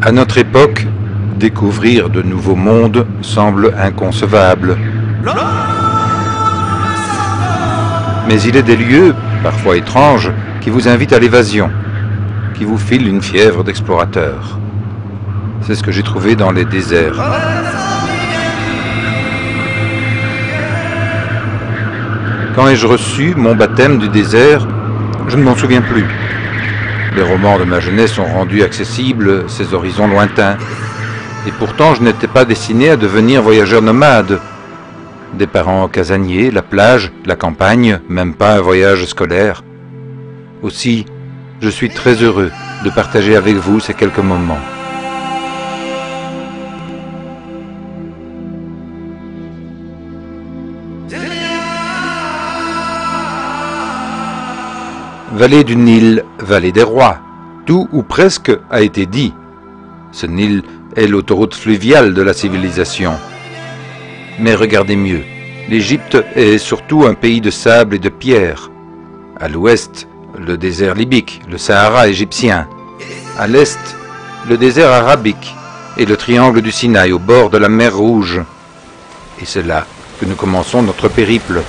À notre époque, découvrir de nouveaux mondes semble inconcevable. Mais il est des lieux, parfois étranges, qui vous invitent à l'évasion, qui vous filent une fièvre d'explorateur. C'est ce que j'ai trouvé dans les déserts. Quand ai-je reçu mon baptême du désert? Je ne m'en souviens plus. Les romans de ma jeunesse ont rendu accessibles ces horizons lointains. Et pourtant, je n'étais pas destiné à devenir voyageur nomade. Des parents casaniers, la plage, la campagne, même pas un voyage scolaire. Aussi, je suis très heureux de partager avec vous ces quelques moments. Vallée du Nil, vallée des rois, tout ou presque a été dit. Ce Nil est l'autoroute fluviale de la civilisation. Mais regardez mieux, l'Égypte est surtout un pays de sable et de pierre. À l'ouest, le désert libyque, le Sahara égyptien. À l'est, le désert arabique et le triangle du Sinaï au bord de la mer Rouge. Et c'est là que nous commençons notre périple.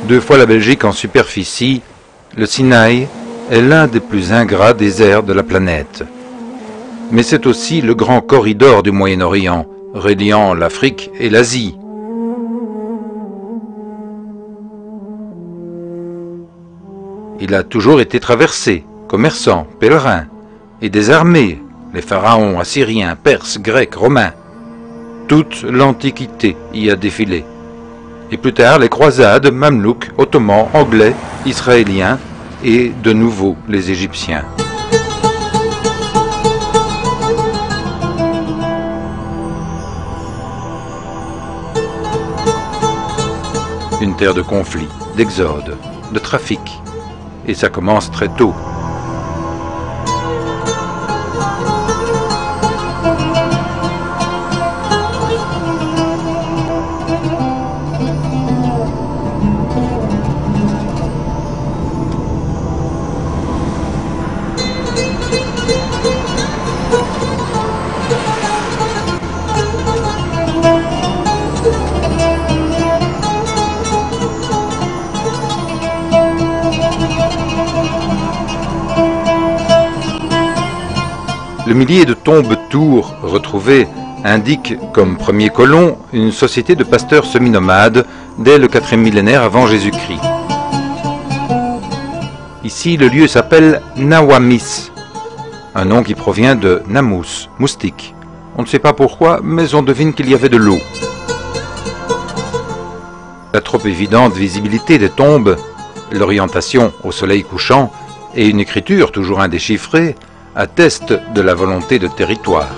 Deux fois la Belgique en superficie, le Sinaï est l'un des plus ingrats déserts de la planète. Mais c'est aussi le grand corridor du Moyen-Orient, reliant l'Afrique et l'Asie. Il a toujours été traversé, commerçants, pèlerins, et des armées, les pharaons assyriens, perses, grecs, romains. Toute l'Antiquité y a défilé. Et plus tard, les croisades, mamelouks, ottomans, anglais, israéliens et de nouveau les Égyptiens. Une terre de conflit, d'exode, de trafic. Et ça commence très tôt. Le millier de tombes-tours retrouvées indique comme premier colon une société de pasteurs semi-nomades dès le 4e millénaire avant Jésus-Christ. Ici, le lieu s'appelle Nawamis, un nom qui provient de Namus, moustique. On ne sait pas pourquoi, mais on devine qu'il y avait de l'eau. La trop évidente visibilité des tombes, l'orientation au soleil couchant et une écriture toujours indéchiffrée attestent de la volonté de territoire.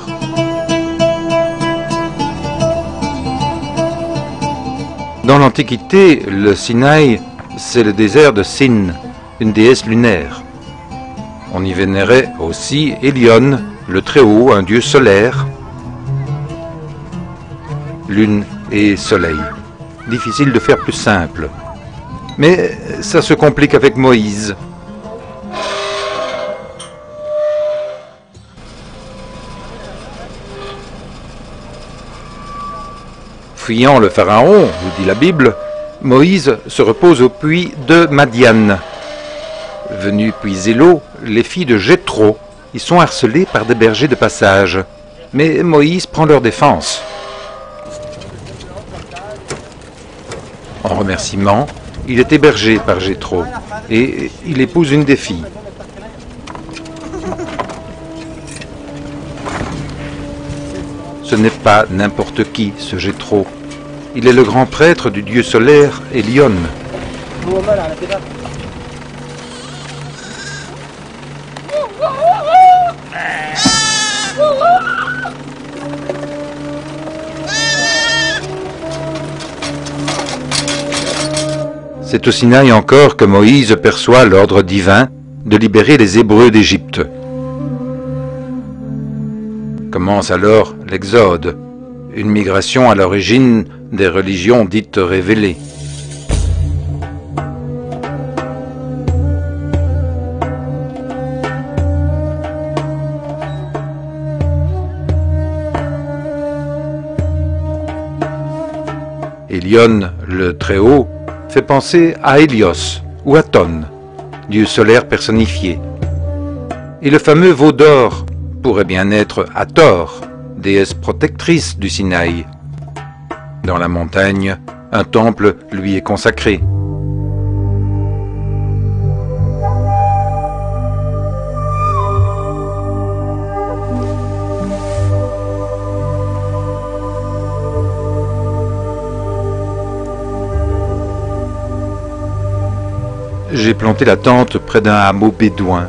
Dans l'Antiquité, le Sinaï, c'est le désert de Sin, une déesse lunaire. On y vénérait aussi Elion, le Très-Haut, un dieu solaire. Lune et soleil. Difficile de faire plus simple. Mais ça se complique avec Moïse. Fuyant le pharaon, nous dit la Bible, Moïse se repose au puits de Madian. Venus puiser l'eau, les filles de Jéthro y sont harcelées par des bergers de passage. Mais Moïse prend leur défense. En remerciement, Il est hébergé par Jéthro et il épouse une des filles. Ce n'est pas n'importe qui, ce Jéthro. Il est le grand prêtre du dieu solaire Elion. C'est au Sinaï encore que Moïse perçoit l'ordre divin de libérer les Hébreux d'Égypte. Commence alors l'Exode, une migration à l'origine des religions dites révélées. Elion, le Très-Haut, fait penser à Hélios ou Aton, dieu solaire personnifié. Et le fameux veau d'or pourrait bien être Hathor, déesse protectrice du Sinaï. Dans la montagne, un temple lui est consacré. J'ai planté la tente près d'un hameau bédouin.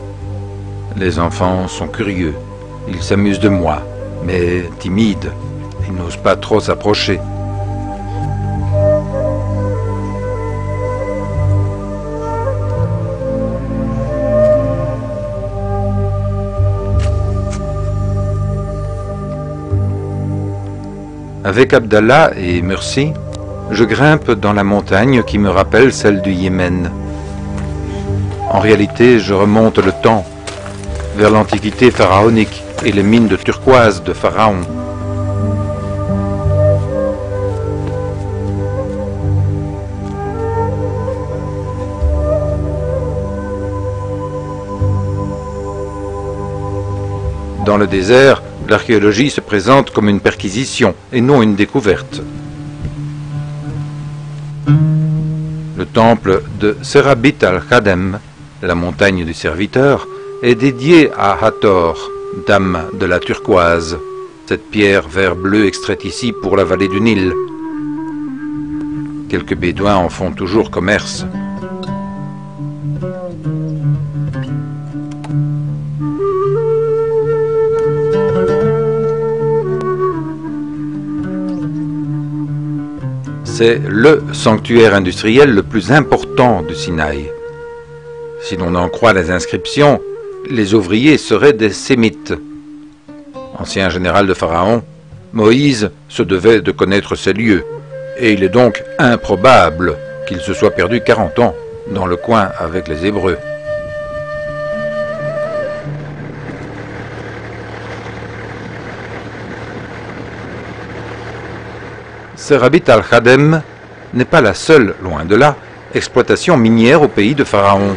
Les enfants sont curieux. Ils s'amusent de moi, mais timides. Ils n'osent pas trop s'approcher. Avec Abdallah et Mursi, je grimpe dans la montagne qui me rappelle celle du Yémen. En réalité, je remonte le temps, vers l'Antiquité pharaonique et les mines de turquoise de Pharaon. Dans le désert, l'archéologie se présente comme une perquisition et non une découverte. Le temple de Serabit al-Khadem, la montagne du serviteur, est dédié à Hathor, dame de la turquoise, cette pierre vert bleu extraite ici pour la vallée du Nil. Quelques bédouins en font toujours commerce. C'est le sanctuaire industriel le plus important du Sinaï. Si l'on en croit les inscriptions, les ouvriers seraient des Sémites. Ancien général de Pharaon, Moïse se devait de connaître ces lieux, et il est donc improbable qu'il se soit perdu 40 ans dans le coin avec les Hébreux. Serabit al-Khadem n'est pas la seule, loin de là, exploitation minière au pays de Pharaon.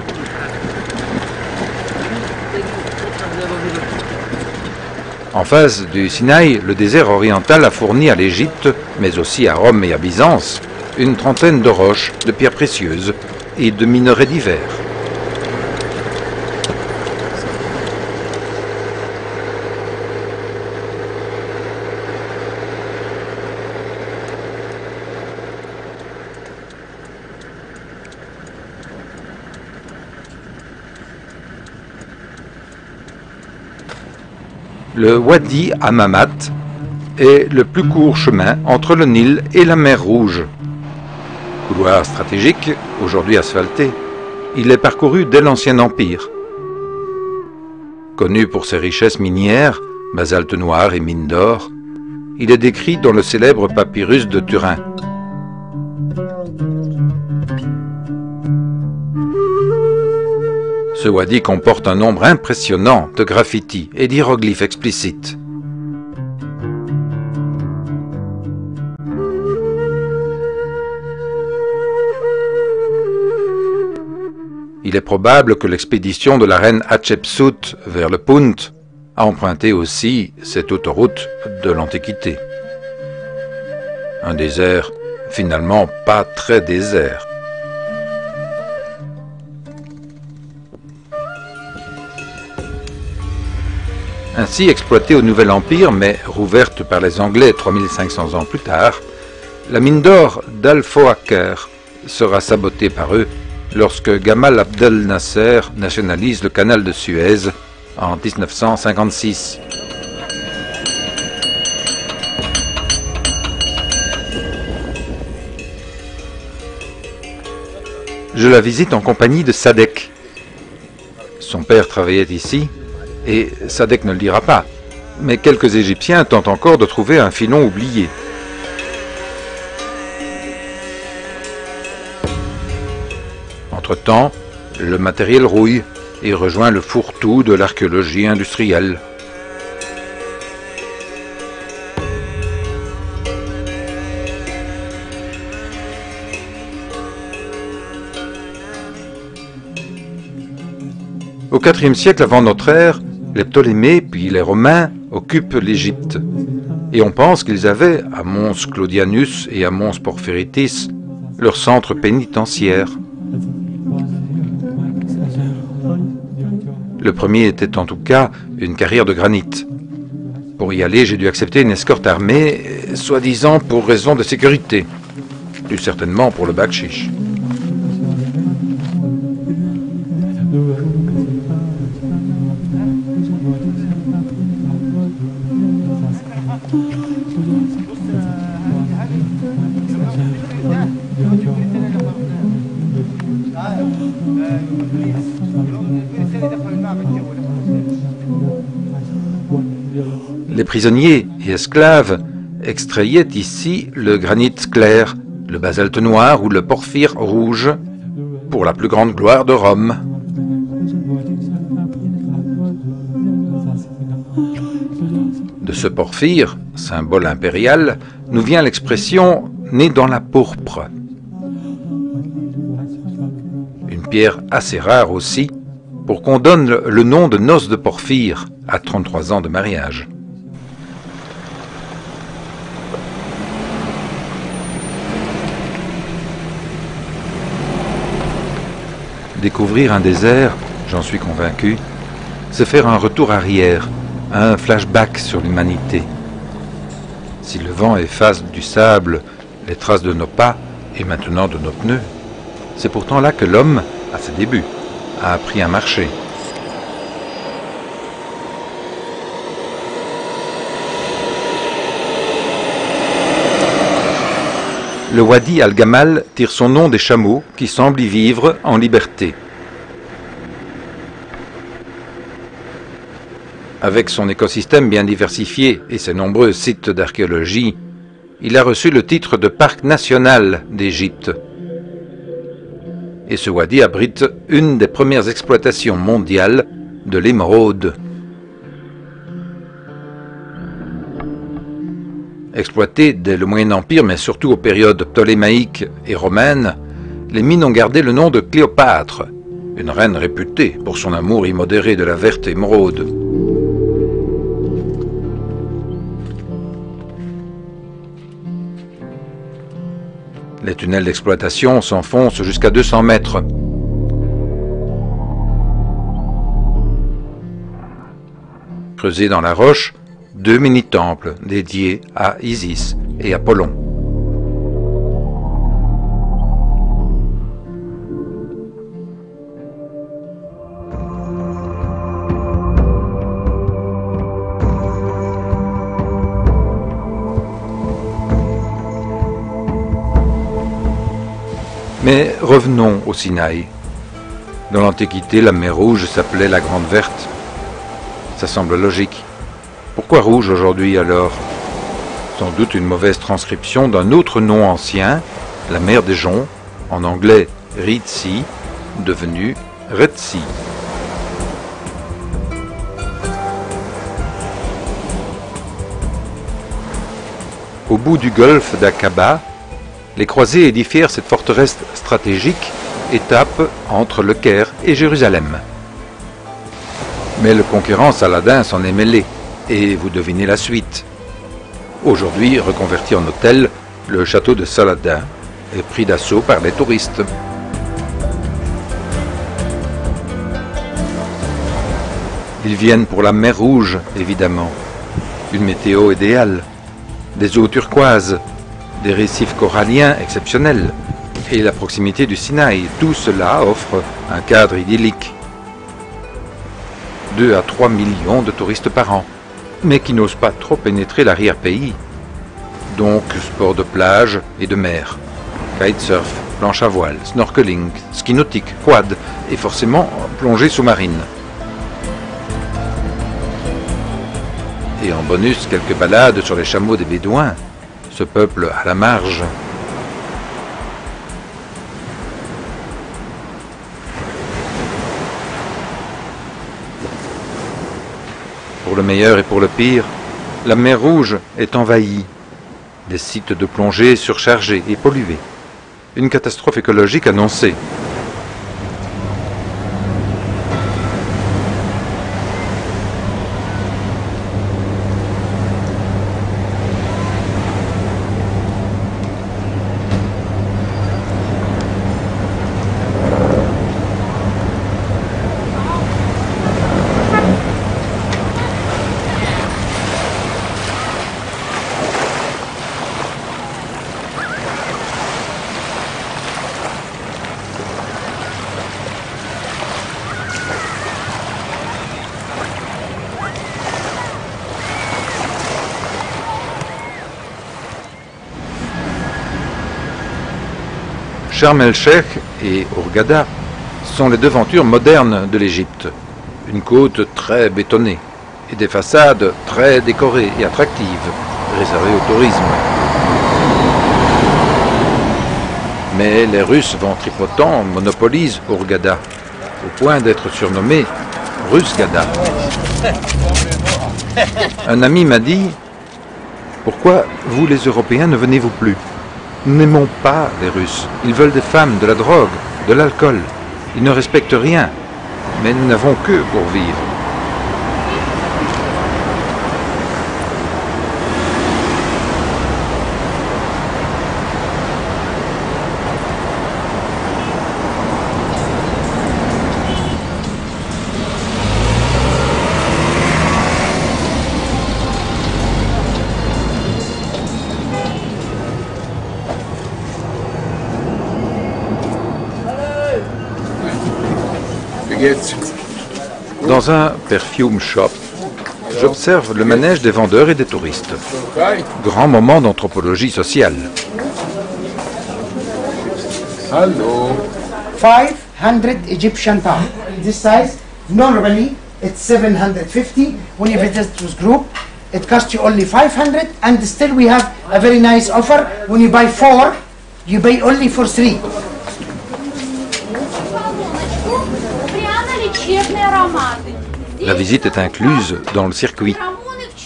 En face du Sinaï, le désert oriental a fourni à l'Égypte, mais aussi à Rome et à Byzance, une trentaine de roches, de pierres précieuses et de minerais divers. Le Wadi Hammamat est le plus court chemin entre le Nil et la mer Rouge. Couloir stratégique, aujourd'hui asphalté, il est parcouru dès l'Ancien Empire. Connu pour ses richesses minières, basalte noir et mines d'or, il est décrit dans le célèbre papyrus de Turin. Ce wadi comporte un nombre impressionnant de graffitis et d'hiéroglyphes explicites. Il est probable que l'expédition de la reine Hatshepsut vers le Punt a emprunté aussi cette autoroute de l'Antiquité. Un désert finalement pas très désert. Ainsi exploitée au Nouvel Empire, mais rouverte par les Anglais 3500 ans plus tard, la mine d'or d'Al-Fawakher sera sabotée par eux lorsque Gamal Abdel Nasser nationalise le canal de Suez en 1956. Je la visite en compagnie de Sadek. Son père travaillait ici, et Sadek ne le dira pas, mais quelques Égyptiens tentent encore de trouver un filon oublié. Entre-temps, le matériel rouille et rejoint le fourre-tout de l'archéologie industrielle. Au IVe siècle avant notre ère, les Ptolémées puis les Romains occupent l'Égypte. Et on pense qu'ils avaient, à Mons Claudianus et à Mons Porphyritis, leur centre pénitentiaire. Le premier était en tout cas une carrière de granit. Pour y aller, j'ai dû accepter une escorte armée, soi-disant pour raison de sécurité. Plus certainement pour le bakchiche. Les prisonniers et esclaves extrayaient ici le granit clair, le basalte noir ou le porphyre rouge, pour la plus grande gloire de Rome. De ce porphyre, symbole impérial, nous vient l'expression « né dans la pourpre ». Une pierre assez rare aussi, pour qu'on donne le nom de noces de Porphyre à 33 ans de mariage. Découvrir un désert, j'en suis convaincu, c'est faire un retour arrière, un flashback sur l'humanité. Si le vent efface du sable les traces de nos pas et maintenant de nos pneus, c'est pourtant là que l'homme, à ses débuts, a appris à marcher. Le Wadi Al-Gamal tire son nom des chameaux qui semblent y vivre en liberté. Avec son écosystème bien diversifié et ses nombreux sites d'archéologie, il a reçu le titre de parc national d'Égypte. Et ce wadi abrite une des premières exploitations mondiales de l'émeraude. Exploitées dès le Moyen Empire, mais surtout aux périodes ptolémaïques et romaines, les mines ont gardé le nom de Cléopâtre, une reine réputée pour son amour immodéré de la verte émeraude. Les tunnels d'exploitation s'enfoncent jusqu'à 200 mètres. Creusés dans la roche, 2 mini-temples dédiés à Isis et Apollon. Mais revenons au Sinaï. Dans l'Antiquité, la mer Rouge s'appelait la Grande Verte. Ça semble logique. Pourquoi rouge aujourd'hui alors? Sans doute une mauvaise transcription d'un autre nom ancien, la mer des Joncs, en anglais Red Sea, devenue Red Sea. Au bout du golfe d'Aqaba, les croisés édifièrent cette forteresse stratégique, étape entre le Caire et Jérusalem. Mais le conquérant Saladin s'en est mêlé, et vous devinez la suite. Aujourd'hui, reconverti en hôtel, le château de Saladin est pris d'assaut par les touristes. Ils viennent pour la mer Rouge, évidemment. Une météo idéale, des eaux turquoises, des récifs coralliens exceptionnels et la proximité du Sinaï. Tout cela offre un cadre idyllique. 2 à 3 millions de touristes par an, mais qui n'osent pas trop pénétrer l'arrière-pays. Donc sport de plage et de mer, kitesurf, planche à voile, snorkeling, ski nautique, quad et forcément plongée sous-marine. Et en bonus, quelques balades sur les chameaux des Bédouins, ce peuple à la marge. Pour le meilleur et pour le pire, la mer Rouge est envahie. Des sites de plongée surchargés et pollués. Une catastrophe écologique annoncée. Sharm el-Sheikh et Hurghada sont les devantures modernes de l'Égypte. Une côte très bétonnée et des façades très décorées et attractives, réservées au tourisme. Mais les Russes ventripotents monopolisent Hurghada, au point d'être surnommés Rusghada. Un ami m'a dit « Pourquoi vous les Européens ne venez-vous plus ? Nous n'aimons pas les Russes. Ils veulent des femmes, de la drogue, de l'alcool. Ils ne respectent rien. Mais nous n'avons qu'eux pour vivre. » Dans un perfume shop, j'observe le manège des vendeurs et des touristes. Grand moment d'anthropologie sociale. Hello. 500 Egyptian pound. This size, normally it's 750. When you visit with group, it costs you only 500. And still we have a very nice offer. When you buy 4, you pay only for 3. La visite est incluse dans le circuit.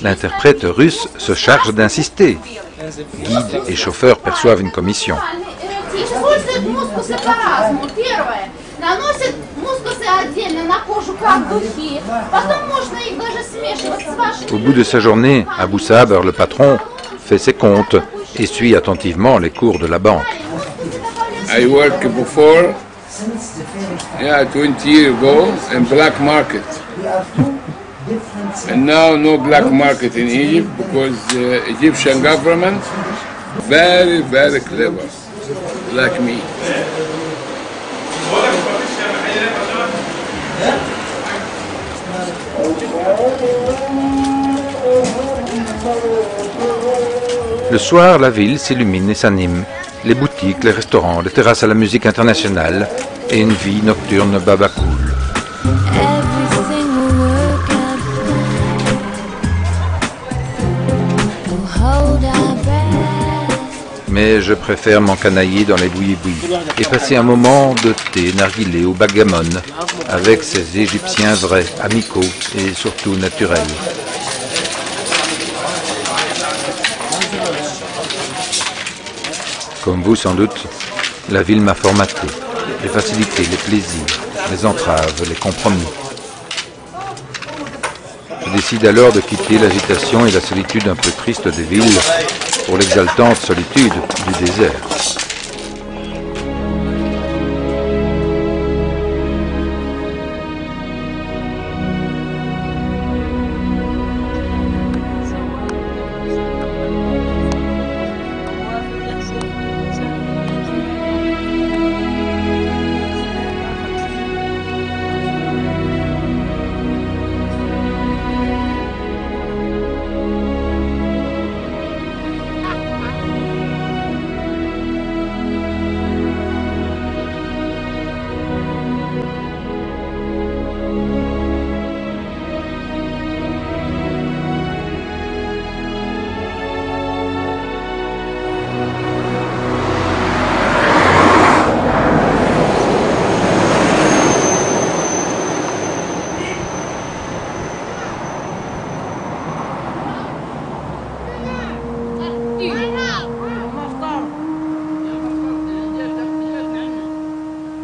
L'interprète russe se charge d'insister. Guide et chauffeur perçoivent une commission. Au bout de sa journée, Abou Saber, le patron, fait ses comptes et suit attentivement les cours de la banque. I worked before, 20 years ago in black market. And now no black market in Egypt because the Egyptian government very, very clever, like me. Le soir, la ville s'illumine et s'anime. Les boutiques, les restaurants, les terrasses à la musique internationale et une vie nocturne babacool. Mais je préfère m'encanailler dans les bouillis-bouillis et passer un moment de thé narguilé au bagamon avec ces Égyptiens vrais, amicaux et surtout naturels. Comme vous sans doute, la ville m'a formaté. Les facilités, les plaisirs, les entraves, les compromis. Je décide alors de quitter l'agitation et la solitude un peu triste des villes pour l'exaltante solitude du désert.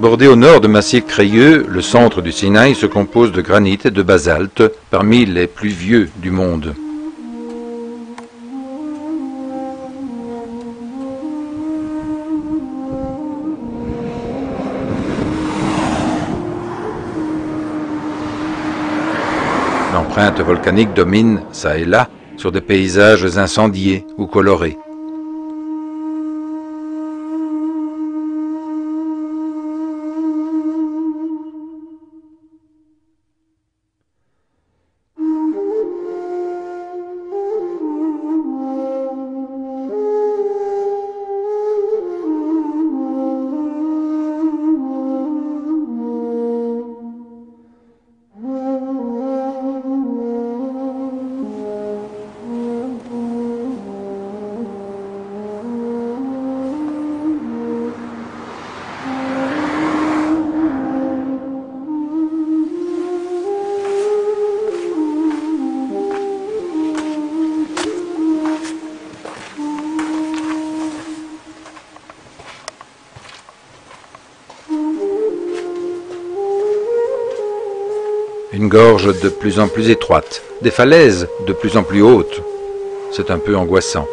Bordé au nord de massifs crayeux, le centre du Sinaï se compose de granit et de basalte, parmi les plus vieux du monde. L'empreinte volcanique domine, ça et là, sur des paysages incendiés ou colorés. Une gorge de plus en plus étroite, des falaises de plus en plus hautes. C'est un peu angoissant.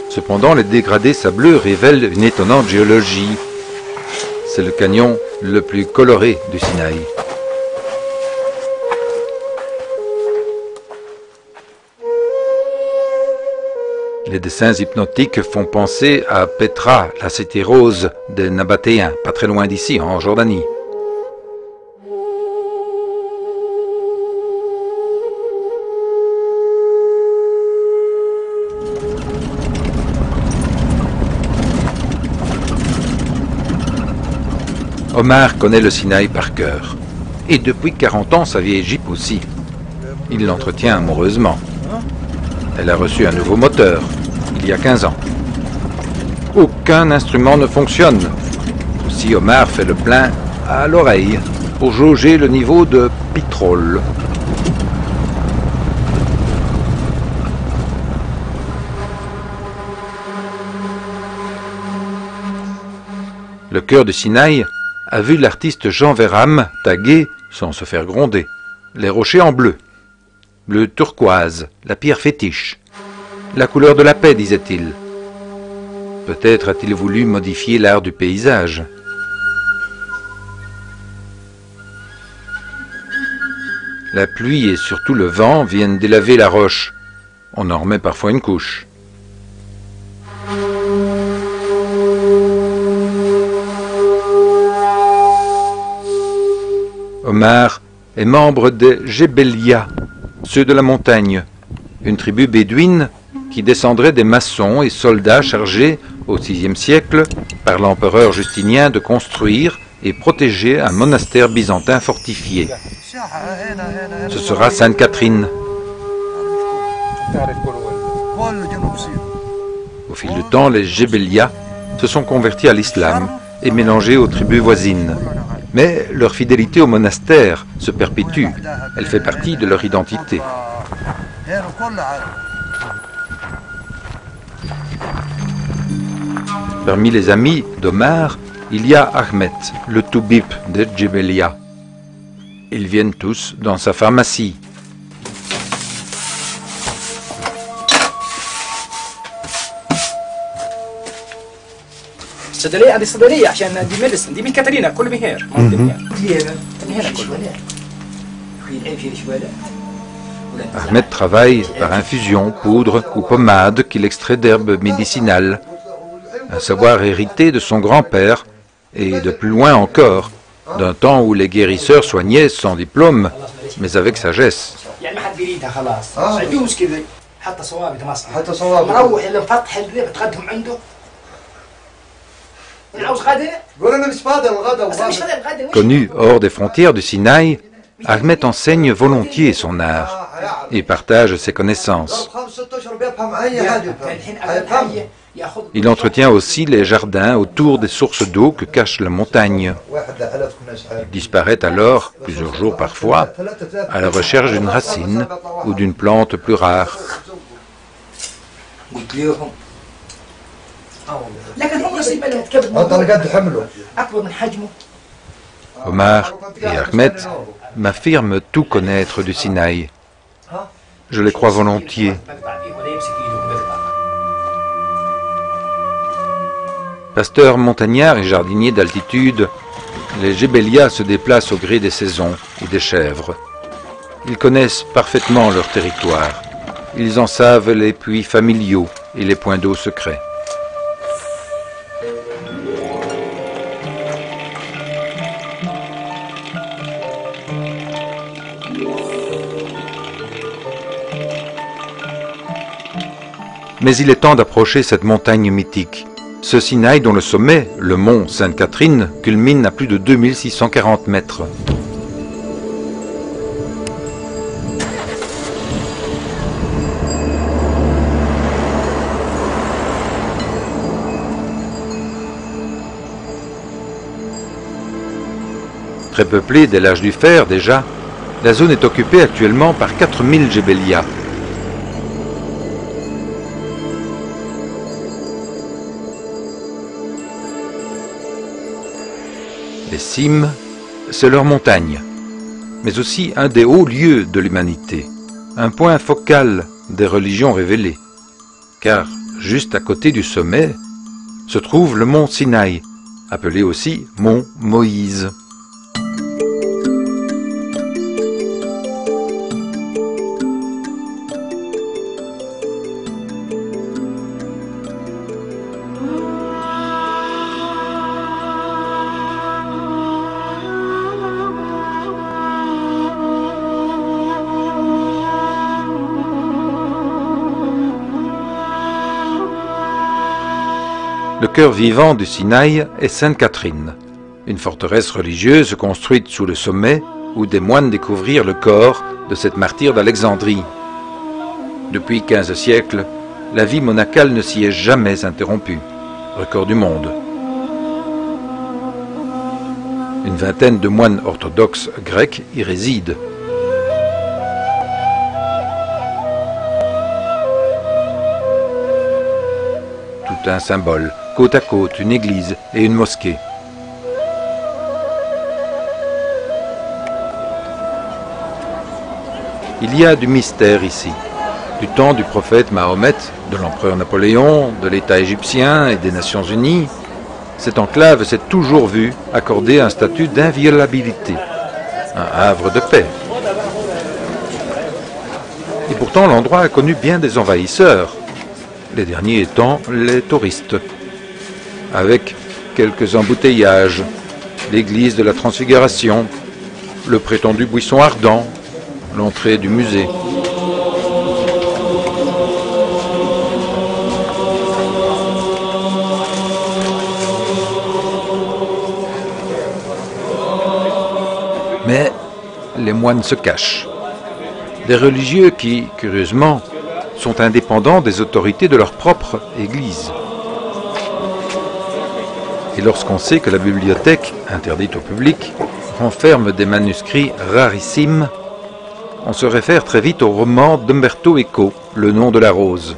Cependant, les dégradés sableux révèlent une étonnante géologie. C'est le canyon le plus coloré du Sinaï. Les dessins hypnotiques font penser à Petra, la cité rose des Nabatéens, pas très loin d'ici, en Jordanie. Omar connaît le Sinaï par cœur. Et depuis 40 ans, sa vieille Jeep aussi. Il l'entretient amoureusement. Elle a reçu un nouveau moteur, il y a 15 ans. Aucun instrument ne fonctionne. Aussi Omar fait le plein à l'oreille pour jauger le niveau de pétrole. Le cœur du Sinaï a vu l'artiste Jean Verham taguer, sans se faire gronder, les rochers en bleu. Bleu turquoise, la pierre fétiche. La couleur de la paix, disait-il. Peut-être a-t-il voulu modifier l'art du paysage. La pluie et surtout le vent viennent délaver la roche. On en remet parfois une couche. Omar est membre des Jebelia, ceux de la montagne, une tribu bédouine qui descendrait des maçons et soldats chargés, au VIe siècle, par l'empereur Justinien de construire et protéger un monastère byzantin fortifié. Ce sera Sainte Catherine. Au fil du temps, les Jebelia se sont convertis à l'islam et mélangés aux tribus voisines. Mais leur fidélité au monastère se perpétue. Elle fait partie de leur identité. Parmi les amis d'Omar, il y a Ahmed, le toubib de Jebelia. Ils viennent tous dans sa pharmacie. الصيدليه هذه صيدليه عشان دي ميديسن دي من كاترينا كل من هير من هنا Ahmed travaille par infusion, poudre ou pommade qu'il extrait d'herbes médicinales. Un savoir hérité de son grand-père et de plus loin encore, d'un temps où les guérisseurs soignaient sans diplôme, mais avec sagesse. Connu hors des frontières du Sinaï, Ahmed enseigne volontiers son art. et partage ses connaissances. Il entretient aussi les jardins autour des sources d'eau que cache la montagne. Il disparaît alors, plusieurs jours parfois, à la recherche d'une racine ou d'une plante plus rare. Omar et Ahmed m'affirment tout connaître du Sinaï. Je les crois volontiers. Pasteurs montagnards et jardiniers d'altitude, les Jebélias se déplacent au gré des saisons et des chèvres. Ils connaissent parfaitement leur territoire. Ils en savent les puits familiaux et les points d'eau secrets. Mais il est temps d'approcher cette montagne mythique. Ce Sinaï dont le sommet, le mont Sainte-Catherine, culmine à plus de 2640 mètres. Très peuplée dès l'âge du fer déjà, la zone est occupée actuellement par 4000 Jebélias. Les cimes, c'est leur montagne, mais aussi un des hauts lieux de l'humanité, un point focal des religions révélées, car juste à côté du sommet se trouve le mont Sinaï, appelé aussi mont Moïse. Le cœur vivant du Sinaï est Sainte-Catherine, une forteresse religieuse construite sous le sommet où des moines découvrirent le corps de cette martyre d'Alexandrie. Depuis 15 siècles, la vie monacale ne s'y est jamais interrompue. Record du monde. Une vingtaine de moines orthodoxes grecs y résident. Tout un symbole, côte à côte, une église et une mosquée. Il y a du mystère ici, du temps du prophète Mahomet, de l'empereur Napoléon, de l'État égyptien et des Nations Unies. Cette enclave s'est toujours vue accorder un statut d'inviolabilité, un havre de paix. Et pourtant l'endroit a connu bien des envahisseurs, les derniers étant les touristes, avec quelques embouteillages, l'église de la Transfiguration, le prétendu buisson ardent, l'entrée du musée. Mais les moines se cachent. Des religieux qui, curieusement, sont indépendants des autorités de leur propre église. Et lorsqu'on sait que la bibliothèque, interdite au public, renferme des manuscrits rarissimes, on se réfère très vite au roman d'Umberto Eco, Le nom de la rose.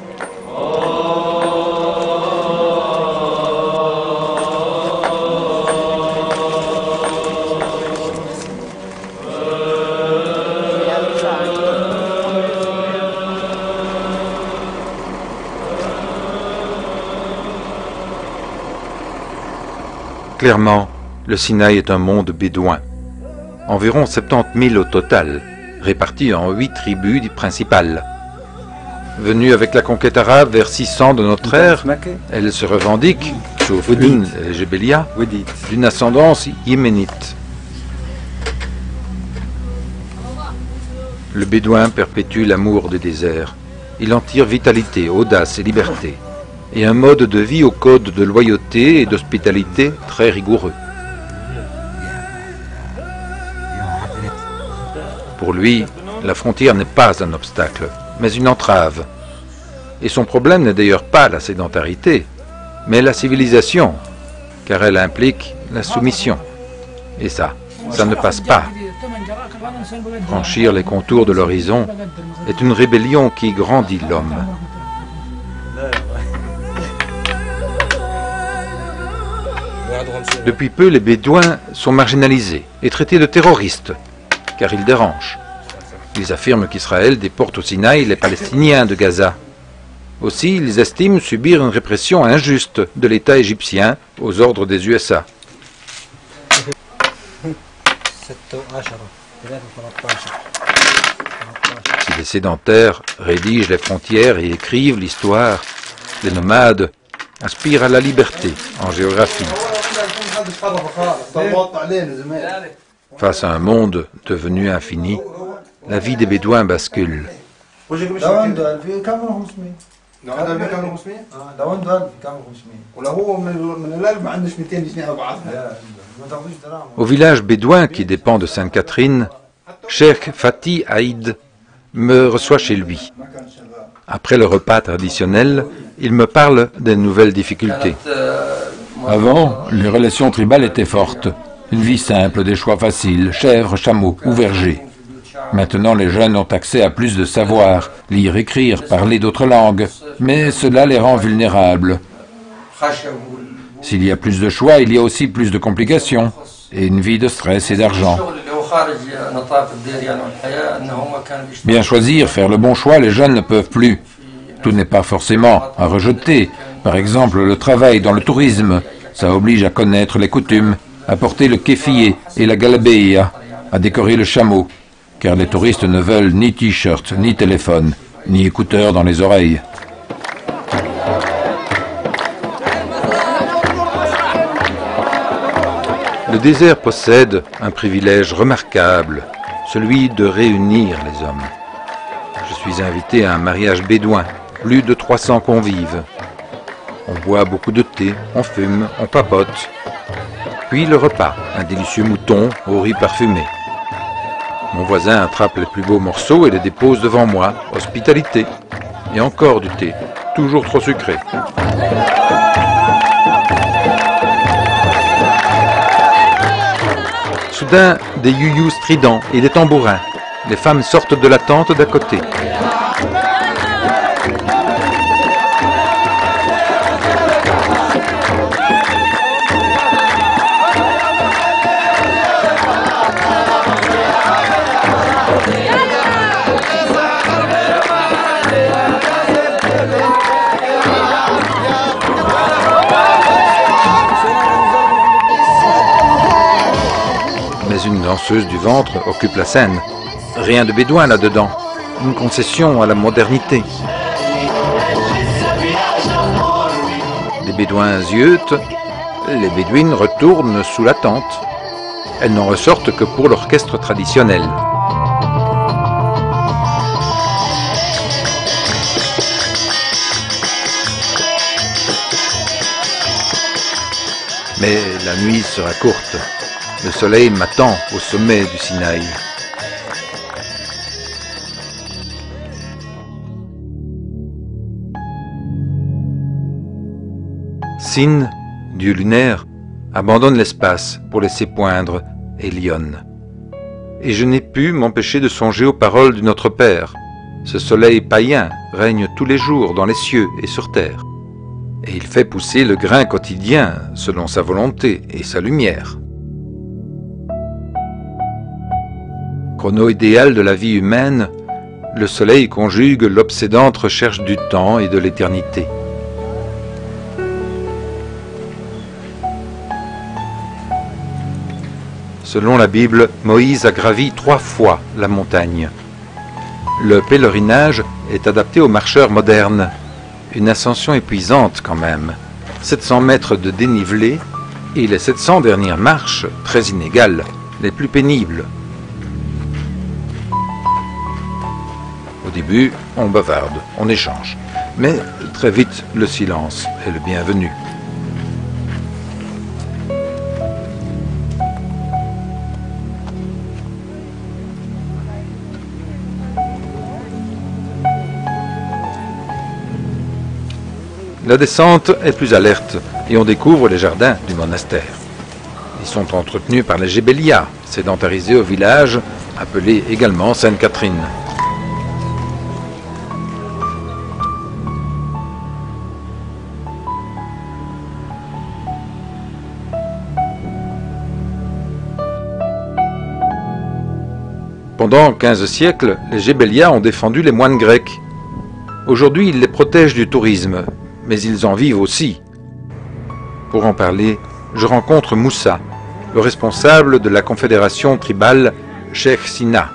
Clairement, le Sinaï est un monde bédouin. Environ 70 000 au total, répartis en 8 tribus principales. Venues avec la conquête arabe vers 600 de notre ère, elles se revendiquent, sauf une, les Jebélias, d'une ascendance yéménite. Le bédouin perpétue l'amour du désert. Il en tire vitalité, audace et liberté, et un mode de vie au code de loyauté et d'hospitalité très rigoureux. Pour lui, La frontière n'est pas un obstacle, mais une entrave. Et son problème n'est d'ailleurs pas la sédentarité, mais la civilisation, car elle implique la soumission. Et ça ne passe pas. Franchir les contours de l'horizon est une rébellion qui grandit l'homme. Depuis peu, les Bédouins sont marginalisés et traités de terroristes, car ils dérangent. Ils affirment qu'Israël déporte au Sinaï les Palestiniens de Gaza. Aussi, ils estiment subir une répression injuste de l'État égyptien aux ordres des USA. Si les sédentaires rédigent les frontières et écrivent l'histoire, les nomades aspirent à la liberté en géographie. Face à un monde devenu infini, la vie des Bédouins bascule. Au village bédouin qui dépend de Sainte-Catherine, Cheikh Fatih Haïd me reçoit chez lui. Après le repas traditionnel, il me parle des nouvelles difficultés. Avant, les relations tribales étaient fortes. Une vie simple, des choix faciles, chèvres, chameaux ou vergers. Maintenant, les jeunes ont accès à plus de savoir, lire, écrire, parler d'autres langues, mais cela les rend vulnérables. S'il y a plus de choix, il y a aussi plus de complications, et une vie de stress et d'argent. Bien choisir, faire le bon choix, les jeunes ne peuvent plus. Tout n'est pas forcément à rejeter. Par exemple, le travail dans le tourisme, ça oblige à connaître les coutumes, à porter le kéfié et la galabéia, à décorer le chameau, car les touristes ne veulent ni t-shirt, ni téléphone, ni écouteurs dans les oreilles. Le désert possède un privilège remarquable, celui de réunir les hommes. Je suis invité à un mariage bédouin, plus de 300 convives. On boit beaucoup de thé, on fume, on papote. Puis le repas, un délicieux mouton au riz parfumé. Mon voisin attrape les plus beaux morceaux et les dépose devant moi. Hospitalité. Et encore du thé, toujours trop sucré. Soudain, des youyous stridents et des tambourins. Les femmes sortent de la tente d'à côté. Une danseuse du ventre occupe la scène. Rien de bédouin là-dedans. Une concession à la modernité. Les bédouins ziotent, les bédouines retournent sous la tente. Elles n'en ressortent que pour l'orchestre traditionnel. Mais la nuit sera courte. Le soleil m'attend au sommet du Sinaï. Sin, dieu lunaire, abandonne l'espace pour laisser poindre Elion. Et je n'ai pu m'empêcher de songer aux paroles de notre Père. Ce soleil païen règne tous les jours dans les cieux et sur terre. Et il fait pousser le grain quotidien selon sa volonté et sa lumière. Chrono idéal de la vie humaine, le soleil conjugue l'obsédante recherche du temps et de l'éternité. Selon la Bible, Moïse a gravi 3 fois la montagne. Le pèlerinage est adapté aux marcheurs modernes. Une ascension épuisante quand même. 700 mètres de dénivelé et les 700 dernières marches, très inégales, les plus pénibles. Au début, on bavarde, on échange. Mais très vite, le silence est le bienvenu. La descente est plus alerte et on découvre les jardins du monastère. Ils sont entretenus par les Gébélias, sédentarisés au village, appelé également Sainte-Catherine. Pendant 15 siècles, les Gébélias ont défendu les moines grecs. Aujourd'hui, ils les protègent du tourisme, mais ils en vivent aussi. Pour en parler, je rencontre Moussa, le responsable de la confédération tribale Sheikh Sina.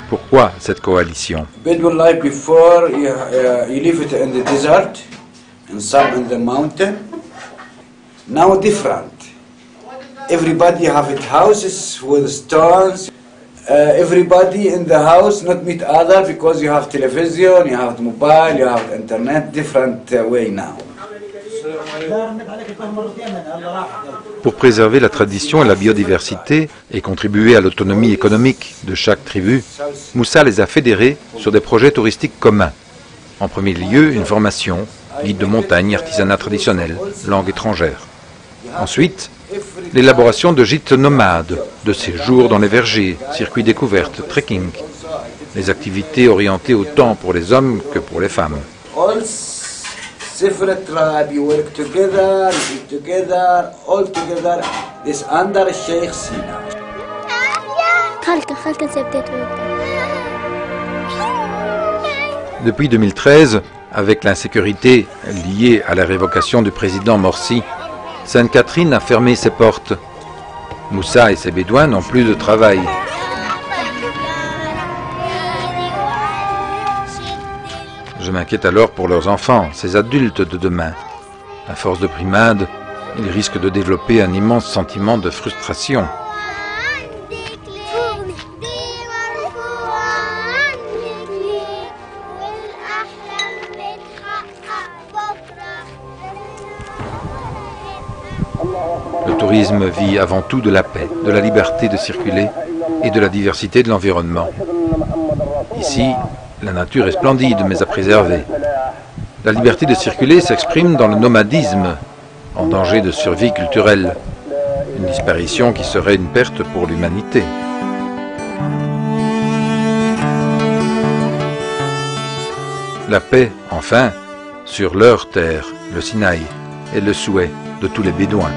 Pourquoi cette coalition? Bedouin life before you live it in the desert, and some in the mountain. Now different. Everybody have it houses with stones. Everybody in the house not meet other because you have television, you have mobile, you have internet. Different way now. Pour préserver la tradition et la biodiversité et contribuer à l'autonomie économique de chaque tribu, Moussa les a fédérés sur des projets touristiques communs. En premier lieu, une formation, guide de montagne, artisanat traditionnel, langue étrangère. Ensuite, l'élaboration de gîtes nomades, de séjours dans les vergers, circuits découvertes, trekking, les activités orientées autant pour les hommes que pour les femmes. Separate tribe, you work together, you eat together, all together. This under Sheikh Sina. Depuis 2013, avec l'insécurité liée à la révocation du président Morsi, Sainte-Catherine a fermé ses portes. Moussa et ses Bédouins n'ont plus de travail. Je m'inquiète alors pour leurs enfants, ces adultes de demain. À force de primade, ils risquent de développer un immense sentiment de frustration. Le tourisme vit avant tout de la paix, de la liberté de circuler et de la diversité de l'environnement. Ici, la nature est splendide, mais à préserver. La liberté de circuler s'exprime dans le nomadisme, en danger de survie culturelle, une disparition qui serait une perte pour l'humanité. La paix, enfin, sur leur terre, le Sinaï, est le souhait de tous les Bédouins.